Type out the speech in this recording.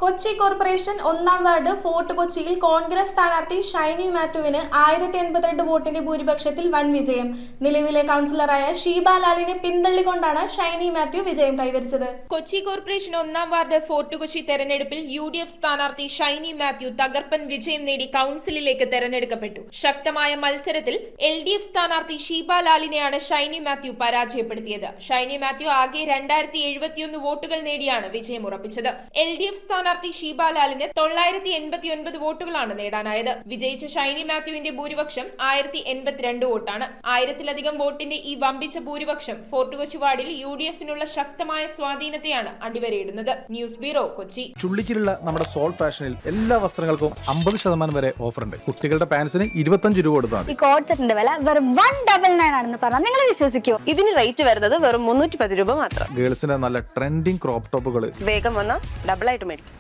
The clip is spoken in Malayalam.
കൊച്ചി കോർപ്പറേഷൻ 1-ാം വാർഡ് ഫോർട്ട് കൊച്ചിയിൽ കോൺഗ്രസ് സ്ഥാനാർത്ഥി ഷൈനി മാത്യുവിന് 1082 വോട്ടിന്റെ ഭൂരിപക്ഷത്തിൽ വൻ വിജയം. നിലവിലെ കൗൺസിലറായ ഷീബ ലാലിനെ പിന്തള്ളിക്കൊണ്ടാണ് ഷൈനി മാത്യു വിജയം കൈവരിച്ചത്. Kochi corporation 1-ാം ward fort Kochi തെരഞ്ഞെടുപ്പിൽ UDF സ്ഥാനാർത്ഥി ഷൈനി മാത്യു തകർപ്പൻ വിജയം നേടി കൗൺസിലിലേക്ക് തെരഞ്ഞെടുക്കപ്പെട്ടു. ശക്തമായ മത്സരത്തിൽ LDF സ്ഥാനാർത്ഥി ഷീബ ലാലിനെയാണ് ഷൈനി മാത്യു പരാജയപ്പെടുത്തിയത്. ഷൈനി മാത്യു ആകെ 2071 വോട്ടുകൾ നേടിയാണ് വിജയമുറപ്പിച്ചത്. LDF സ്ഥാനാർത്ഥി ഷീബ ലാലിന് 989 വോട്ടുകളാണ് നേടാനായത്. വിജയിച്ച ഷൈനി മാത്യുവിന്റെ ഭൂരിപക്ഷം 1082 വോട്ടാണ്. 1000-ലധികം വോട്ടിന്റെ ഈ വമ്പിച്ച ഭൂരിപക്ഷം ഫോർട്ട് കൊച്ചി വാർഡിൽ UDF-നുള്ള ശക്തമായ സ്വാധീനത്തെയാണ് അടിവരയിടുന്നത്. News bureau, Kochi. ചുള്ളിക്കിലുള്ള നമ്മുടെ സോൾ ഫാഷനിൽ എല്ലാ വസ്ത്രങ്ങൾക്കും 50% വരെ ഓഫർ ഉണ്ട്. കുട്ടികളുടെ പാൻസിന് 25 രൂപ കൊടുത്താൽ ഈ കോഡ് സെറ്റിന്റെ വില വെറും 199 ആണെന്ന് പറഞ്ഞാൽ നിങ്ങൾ വിശ്വസിക്കുമോ? ഇതിന് റേറ്റ് വരുന്നത് വെറും 310 രൂപ മാത്രം. ഗേൾസിന്റെ നല്ല ട്രെൻഡിങ് ക്രോപ്പ് ടോപ്പുകൾ വേഗം വന്നാൽ ഡബിൾ ആയിട്ട് മേടിക്കും.